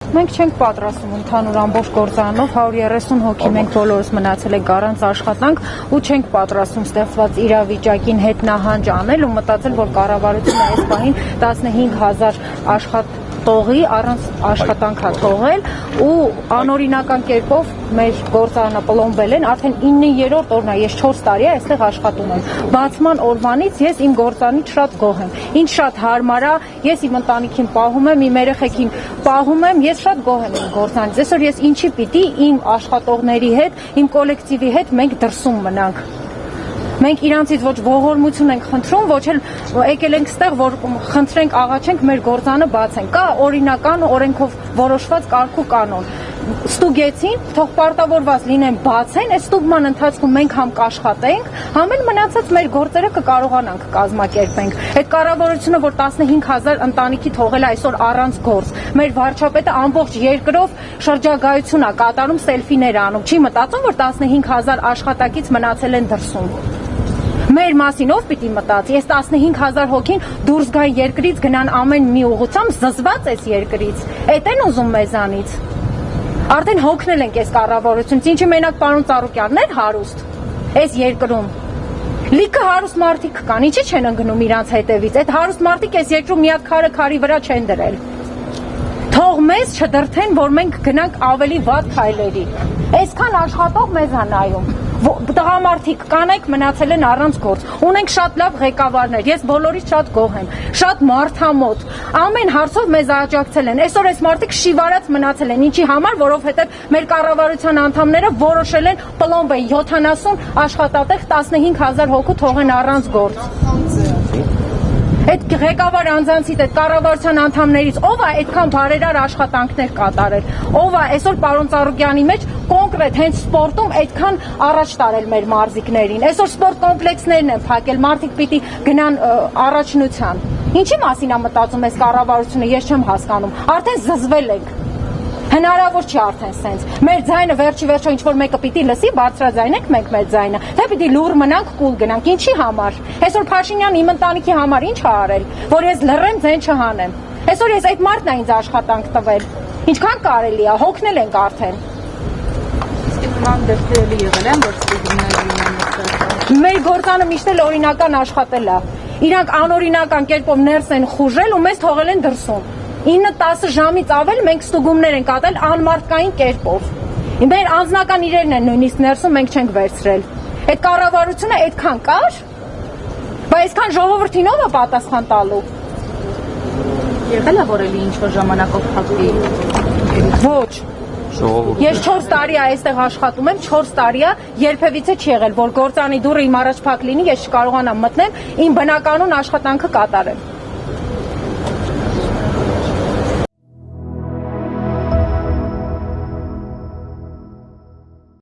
Մենք չենք պատրաստում ընդհանուր ամբողջ գործարանով 130 հոգի մենք բոլորս մնացել ենք առանց աշխատանք ու չենք պատրաստում ստեղծված իրավիճակին հետ նահանջ անել ու մտածել, որ կառավարությունը այս պահին 15,000 աշխատողի առանց աշխատանք է թողել ու անօրինական կերպով մեր գործարանը պլոմբել են, արդեն 9-րդ օրն է, ես 4 տարի է այստեղ աշխատում եմ։ Բացման օրվանից ես իմ գործարանից շատ գոհ եմ։ Ինձ շատ հարմար է, ես իմ ընտանիքին պահում եմ, իմ երեխեքին պահում եմ, ես շատ գոհ եմ իմ գործարանից։ Այսօր ես ինչի պիտի իմ աշխատողների հետ, իմ կոլեկտիվի հետ մենք դրսում մնանք։ Մենք իրանցից ոչ ողորմություն ենք խնդրում, ոչ էլ եկել ենք ստեղ, որ խնդրենք, աղաչենք մեր գործանը բացենք։ Կա օրինական օրենքով որոշված կարգ ու կանոն։ Ստուգեցին, թող պարտավորված լինեն բացեն, այս ստուգման ընթացքում մենք համ կաշխատենք, համ էլ մնացած մեր գործերը կկարողանանք կազմակերպենք։ Այդ կառավարությունը, որ 15,000 ընտանիքի թողել է այսօր առանց գործ, մեր վարչապետը ամբողջ երկրով շրջագայություն է կատարում, սելֆիներ անում, չի մտածում, որ 15,000 աշխատակից մնացել են դրսում։ Մեր մասին ով պիտի մտածի, այս 15,000 հոգին դուրս գան երկրից, գնան ամեն մի ուղղությամբ, զզված այս երկրից, էդ են ուզում մեզանից։ Արդեն հոգնել ենք այս կառավարությունից, ինչի մենակ պարոն Ծառուկյանն էր հարուստ, այս երկրում։ Լիքը հարուստ մարդիկ կան, ինչի չեն ընկնում իրանց հետևից, այդ հարուստ մարդիկ այս երկրում մի հատ քարը քարի վրա չեն դրել։ Թող մեզ չդրթեն, որ մենք գնանք ավելի վատ քայլերի։ Այսքան աշխատող մեզ է նայում։ Տղամարդիկ, կանայք մնացել են առանց գործ։ Ունենք շատ լավ ղեկավարներ, ես բոլորից շատ գոհ եմ, շատ մարդամոտ, ամեն հարցով մեզ աջակցել են։ Այսօր այս մարդիկ շիվարած մնացել են, ինչի համար, որովհետև մեր կառավարության անդամները որոշել են պլոմբեն 70 աշխատատեղ 15,000 հոգու թողեն առանց գործ։ Այդ ղեկավար անձանցից, այդ կառավարության անդամներից ով է այդքան բարերար աշխատանքներ կատարել, ով է այսօր պարոն Ծառուկյանի մեջ կոնկրետ հենց սպորտում այդքան առաջ տարել մեր մարզիկներին, այսօր սպորտ կոմպլեքսներն են փակել, մարդիկ պիտի գնան առաջնության, ինչի մասին է մտածում այս կառավարությունը, ես չեմ հասկանում, արդեն զզվել ենք, հնարավոր չի արդեն սենց, մեր ձայնը վերջի վերջո ինչ-որ մեկը պիտի լսի, բարձրաձայնենք մենք մեր ձայնը, թե պիտի լուր մնանք, կուլ գնանք, ինչի համար, այսօր Փաշինյան իմ ընտանիքի համար ինչ է արել, որ ես լռեմ, ձեն չհանեմ, այսօր ես այդ մարդն է ինձ աշխատանք տվել, ինչքան կարելի է, հոգնել ենք արդեն։ Նման դեպքեր եղել են, որ ստուգումներ լինեն։ Մեր գործանը միշտ էլ օրինական աշխատել է, իրանք անօրինական կերպով ներս են խուժել ու մեզ թողել են դրսում։ 9-10 ժամից ավել մենք ստուգումներ ենք ատել անմարդկային կերպով։ Մեր անձնական իրերն են նույնիսկ ներսում մենք չենք վերցրել։ Այդ կառավարությունը այդքան կար, բայց այսքան ժողովրդին ով է պատասխան տալու։ Եղել է որ էլի ինչ-որ ժամանակով փակվի։ Ոչ։ Ես 4 տարի է այստեղ աշխատում եմ, 4 տարի է, երբևիցե չի եղել, որ գործանի դուռը իմ առաջ փակ լինի, ես չկարողանամ մտնել, իմ բնականոն աշխատանքը կատարեմ։